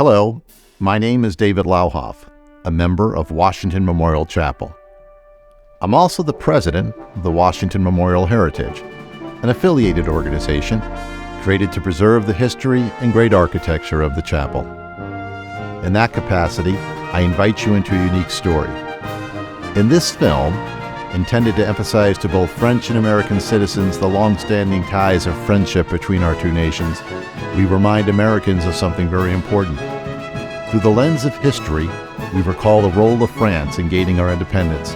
Hello, my name is David Lauhoff, a member of Washington Memorial Chapel. I'm also the president of the Washington Memorial Heritage, an affiliated organization created to preserve the history and great architecture of the chapel. In that capacity, I invite you into a unique story. In this film, intended to emphasize to both French and American citizens the long-standing ties of friendship between our two nations, we remind Americans of something very important. Through the lens of history, we recall the role of France in gaining our independence,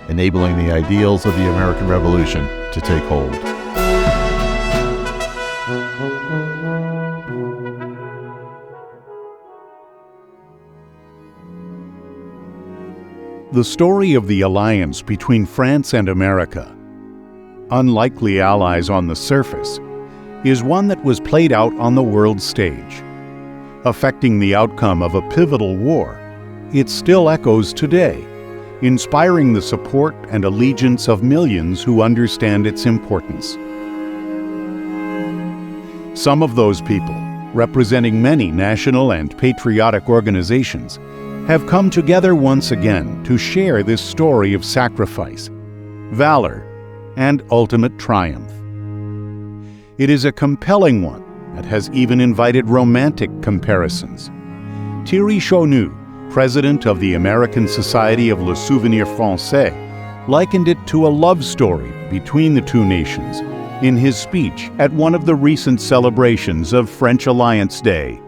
enabling the ideals of the American Revolution to take hold. The story of the alliance between France and America, unlikely allies on the surface, is one that was played out on the world stage. Affecting the outcome of a pivotal war, it still echoes today, inspiring the support and allegiance of millions who understand its importance. Some of those people, representing many national and patriotic organizations, have come together once again to share this story of sacrifice, valor, and ultimate triumph. It is a compelling one that has even invited romantic comparisons. Thierry Chaunou, president of the American Society of Le Souvenir Français, likened it to a love story between the two nations in his speech at one of the recent celebrations of French Alliance Day.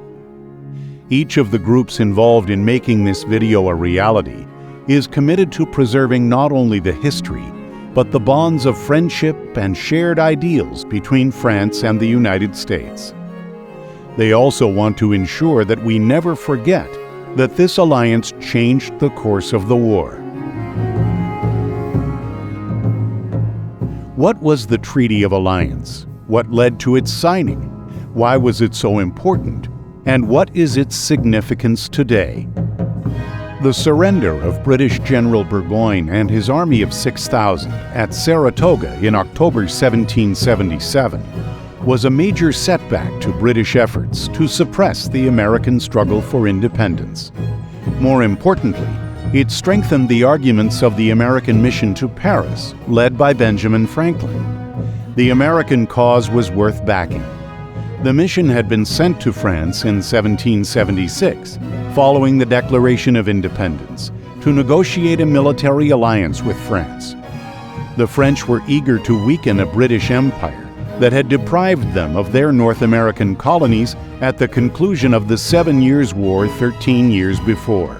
Each of the groups involved in making this video a reality is committed to preserving not only the history, but the bonds of friendship and shared ideals between France and the United States. They also want to ensure that we never forget that this alliance changed the course of the war. What was the Treaty of Alliance? What led to its signing? Why was it so important? And what is its significance today? The surrender of British General Burgoyne and his army of 6,000 at Saratoga in October 1777 was a major setback to British efforts to suppress the American struggle for independence. More importantly, it strengthened the arguments of the American mission to Paris, led by Benjamin Franklin. The American cause was worth backing. The mission had been sent to France in 1776, following the Declaration of Independence, to negotiate a military alliance with France. The French were eager to weaken a British Empire that had deprived them of their North American colonies at the conclusion of the 7 Years' War 13 years before.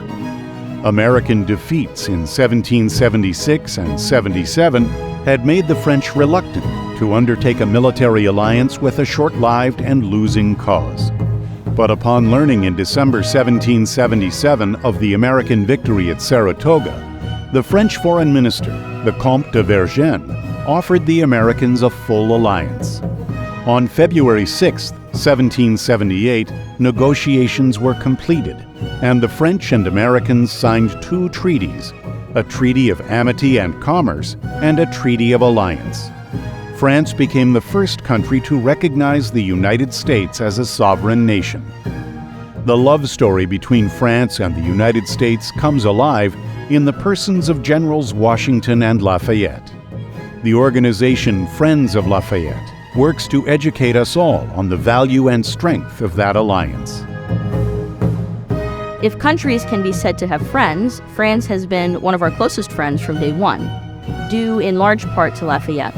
American defeats in 1776 and 77 had made the French reluctant to undertake a military alliance with a short-lived and losing cause. But upon learning in December 1777 of the American victory at Saratoga, the French Foreign Minister, the Comte de Vergennes, offered the Americans a full alliance. On February 6, 1778, negotiations were completed, and the French and Americans signed 2 treaties, a Treaty of Amity and Commerce and a Treaty of Alliance. France became the first country to recognize the United States as a sovereign nation. The love story between France and the United States comes alive in the persons of Generals Washington and Lafayette. The organization Friends of Lafayette works to educate us all on the value and strength of that alliance. If countries can be said to have friends, France has been one of our closest friends from day one, due in large part to Lafayette.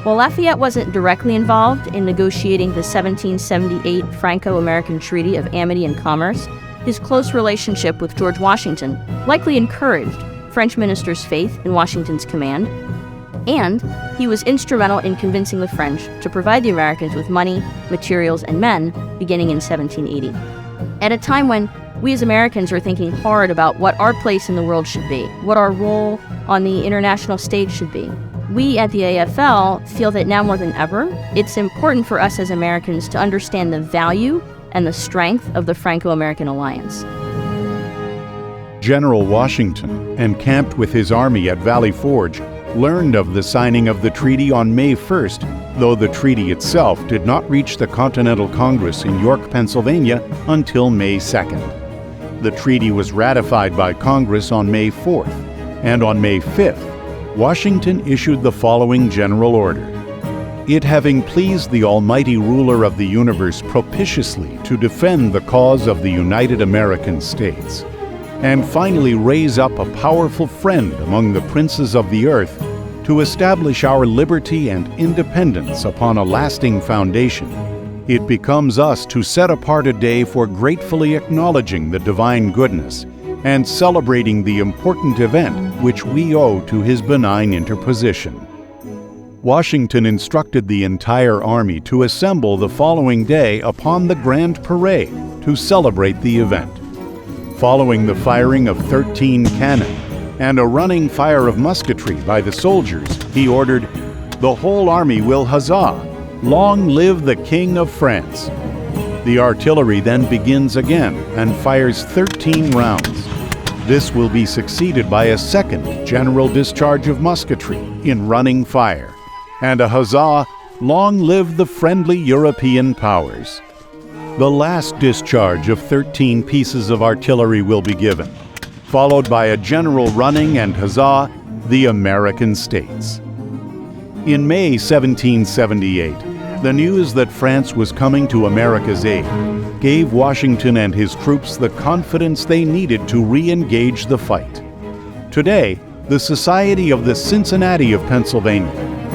While Lafayette wasn't directly involved in negotiating the 1778 Franco-American Treaty of Amity and Commerce, his close relationship with George Washington likely encouraged French ministers' faith in Washington's command, and he was instrumental in convincing the French to provide the Americans with money, materials, and men beginning in 1780. At a time when we as Americans are thinking hard about what our place in the world should be, what our role on the international stage should be, we at the AFL feel that now more than ever, it's important for us as Americans to understand the value and the strength of the Franco-American alliance. General Washington, encamped with his army at Valley Forge, learned of the signing of the treaty on May 1st though the treaty itself did not reach the Continental Congress in York, Pennsylvania until May 2nd. The treaty was ratified by Congress on May 4th, and on May 5th, Washington issued the following general order. It having pleased the Almighty Ruler of the universe propitiously to defend the cause of the United American States, and finally raise up a powerful friend among the princes of the earth, to establish our liberty and independence upon a lasting foundation, it becomes us to set apart a day for gratefully acknowledging the divine goodness and celebrating the important event which we owe to his benign interposition. Washington instructed the entire army to assemble the following day upon the Grand Parade to celebrate the event. Following the firing of 13 cannon and a running fire of musketry by the soldiers, he ordered, "The whole army will huzzah! Long live the King of France!" The artillery then begins again and fires 13 rounds. This will be succeeded by a second general discharge of musketry in running fire, and a huzzah, "Long live the friendly European powers!" The last discharge of 13 pieces of artillery will be given, followed by a general running and huzzah, "The American States." In May 1778, the news that France was coming to America's aid gave Washington and his troops the confidence they needed to re-engage the fight. Today, the Society of the Cincinnati of Pennsylvania,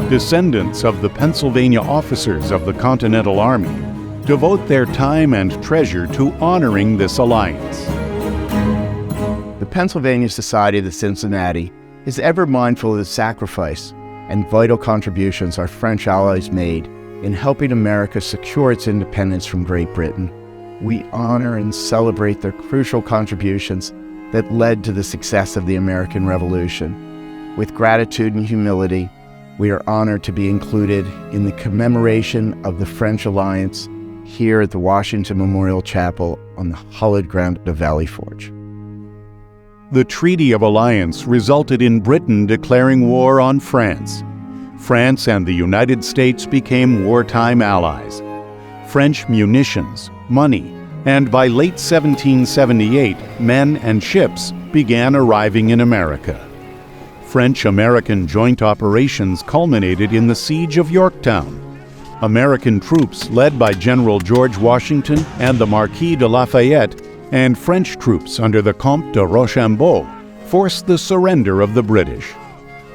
descendants of the Pennsylvania officers of the Continental Army, devote their time and treasure to honoring this alliance. The Pennsylvania Society of the Cincinnati is ever mindful of the sacrifice and vital contributions our French allies made in helping America secure its independence from Great Britain. We honor and celebrate their crucial contributions that led to the success of the American Revolution. With gratitude and humility, we are honored to be included in the commemoration of the French alliance here at the Washington Memorial Chapel on the hallowed ground of Valley Forge. The Treaty of Alliance resulted in Britain declaring war on France. France and the United States became wartime allies. French munitions, money, and by late 1778, men and ships began arriving in America. French-American joint operations culminated in the Siege of Yorktown. American troops led by General George Washington and the Marquis de Lafayette, and French troops under the Comte de Rochambeau forced the surrender of the British.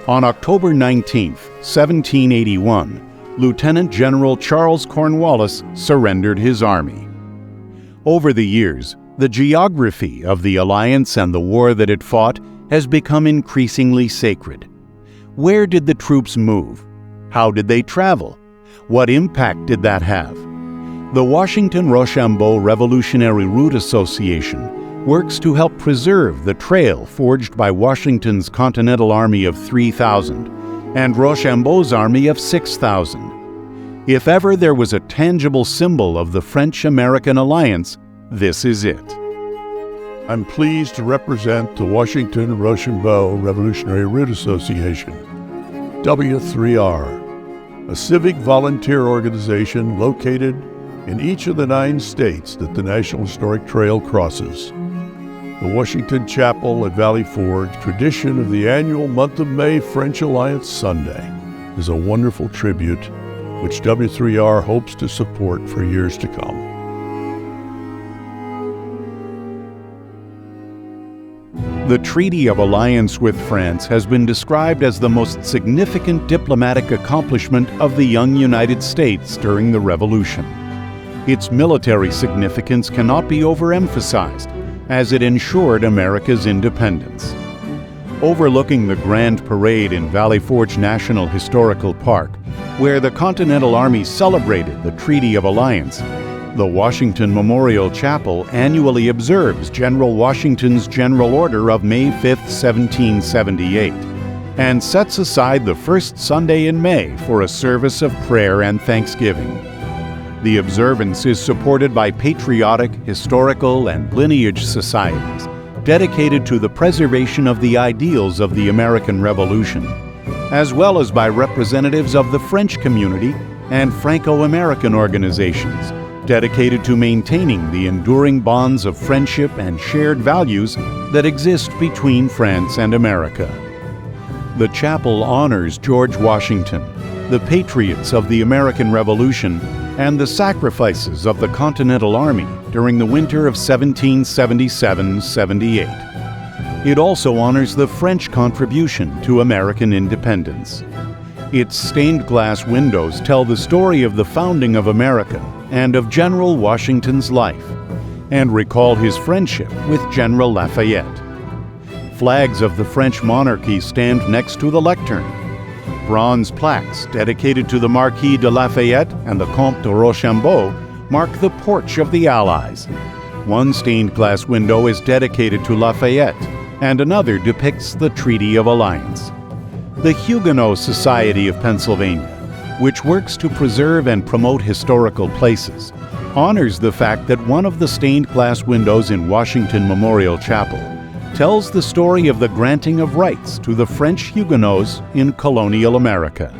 On October 19, 1781, Lieutenant General Charles Cornwallis surrendered his army. Over the years, the geography of the alliance and the war that it fought has become increasingly sacred. Where did the troops move? How did they travel? What impact did that have? The Washington-Rochambeau Revolutionary Route Association works to help preserve the trail forged by Washington's Continental Army of 3,000 and Rochambeau's army of 6,000. If ever there was a tangible symbol of the French-American alliance, this is it. I'm pleased to represent the Washington-Rochambeau Revolutionary Route Association, W3R, a civic volunteer organization located in each of the 9 states that the National Historic Trail crosses. The Washington Chapel at Valley Forge tradition of the annual month of May French Alliance Sunday is a wonderful tribute which W3R hopes to support for years to come. The Treaty of Alliance with France has been described as the most significant diplomatic accomplishment of the young United States during the Revolution. Its military significance cannot be overemphasized, as it ensured America's independence. Overlooking the Grand Parade in Valley Forge National Historical Park, where the Continental Army celebrated the Treaty of Alliance, the Washington Memorial Chapel annually observes General Washington's General Order of May 5, 1778, and sets aside the first Sunday in May for a service of prayer and thanksgiving. The observance is supported by patriotic, historical, and lineage societies dedicated to the preservation of the ideals of the American Revolution, as well as by representatives of the French community and Franco-American organizations dedicated to maintaining the enduring bonds of friendship and shared values that exist between France and America. The chapel honors George Washington, the patriots of the American Revolution, and the sacrifices of the Continental Army during the winter of 1777-78. It also honors the French contribution to American independence. Its stained glass windows tell the story of the founding of America and of General Washington's life, and recall his friendship with General Lafayette. Flags of the French monarchy stand next to the lectern. Bronze plaques dedicated to the Marquis de Lafayette and the Comte de Rochambeau mark the porch of the Allies. One stained glass window is dedicated to Lafayette, and another depicts the Treaty of Alliance. The Huguenot Society of Pennsylvania, which works to preserve and promote historical places, honors the fact that one of the stained glass windows in Washington Memorial Chapel tells the story of the granting of rights to the French Huguenots in colonial America.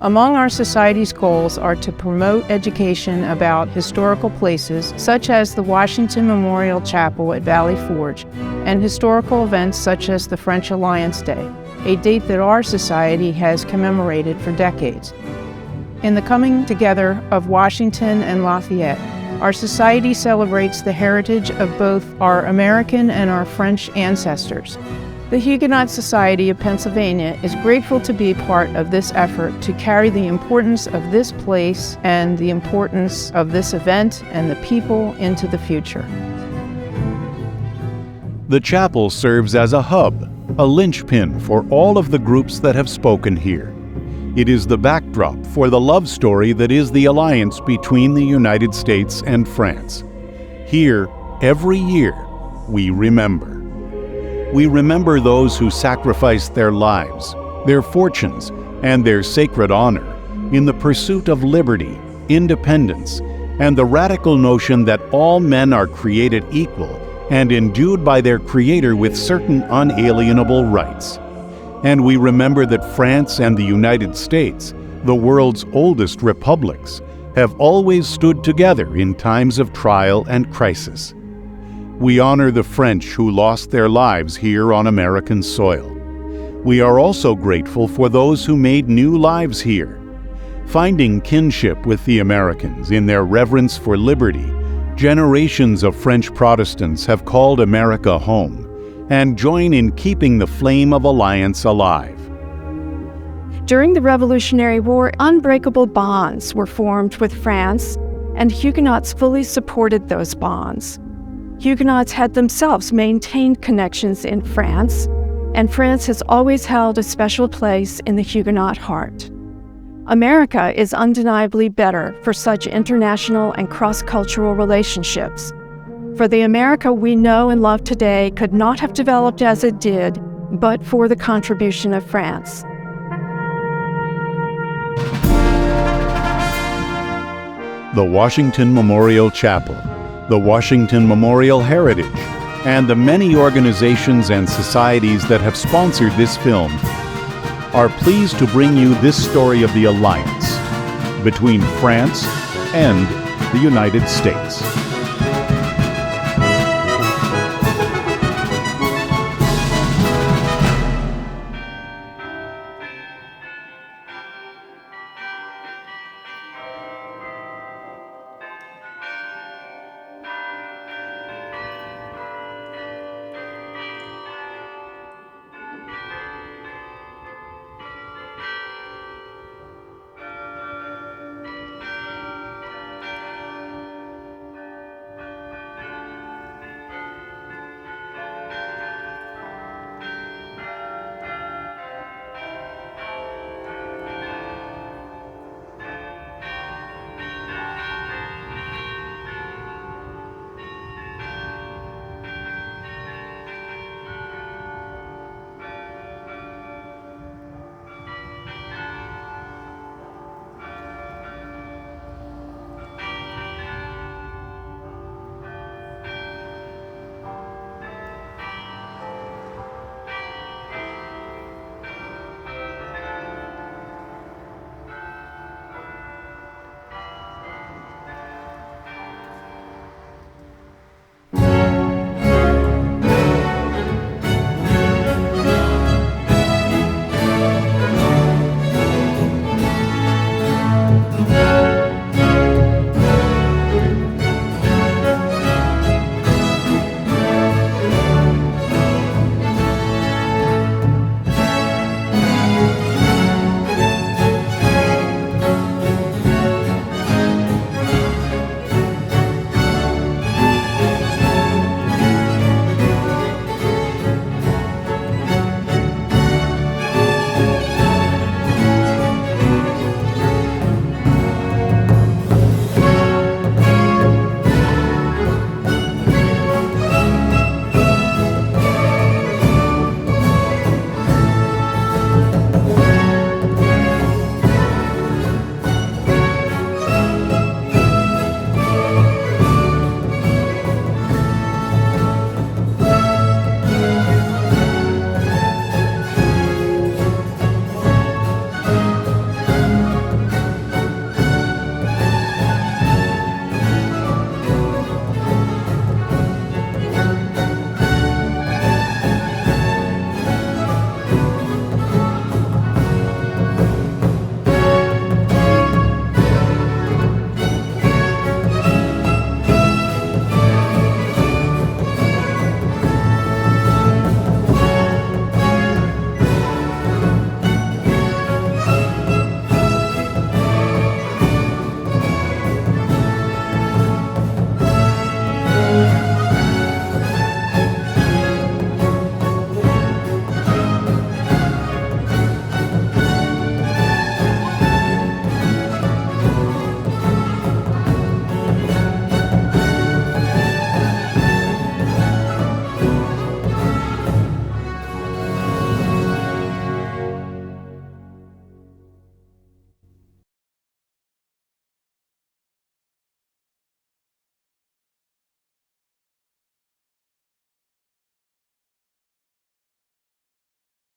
Among our Society's goals are to promote education about historical places such as the Washington Memorial Chapel at Valley Forge and historical events such as the French Alliance Day, a date that our Society has commemorated for decades. In the coming together of Washington and Lafayette, our Society celebrates the heritage of both our American and our French ancestors. The Huguenot Society of Pennsylvania is grateful to be part of this effort to carry the importance of this place and the importance of this event and the people into the future. The chapel serves as a hub, a linchpin for all of the groups that have spoken here. It is the backdrop for the love story that is the alliance between the United States and France. Here, every year, we remember. We remember those who sacrificed their lives, their fortunes, and their sacred honor in the pursuit of liberty, independence, and the radical notion that all men are created equal and endued by their Creator with certain unalienable rights. And we remember that France and the United States, the world's oldest republics, have always stood together in times of trial and crisis. We honor the French who lost their lives here on American soil. We are also grateful for those who made new lives here. Finding kinship with the Americans in their reverence for liberty, generations of French Protestants have called America home and join in keeping the flame of alliance alive. During the Revolutionary War, unbreakable bonds were formed with France, and Huguenots fully supported those bonds. Huguenots had themselves maintained connections in France, and France has always held a special place in the Huguenot heart. America is undeniably better for such international and cross-cultural relationships. For the America we know and love today could not have developed as it did, but for the contribution of France. The Washington Memorial Chapel, the Washington Memorial Heritage, and the many organizations and societies that have sponsored this film are pleased to bring you this story of the alliance between France and the United States.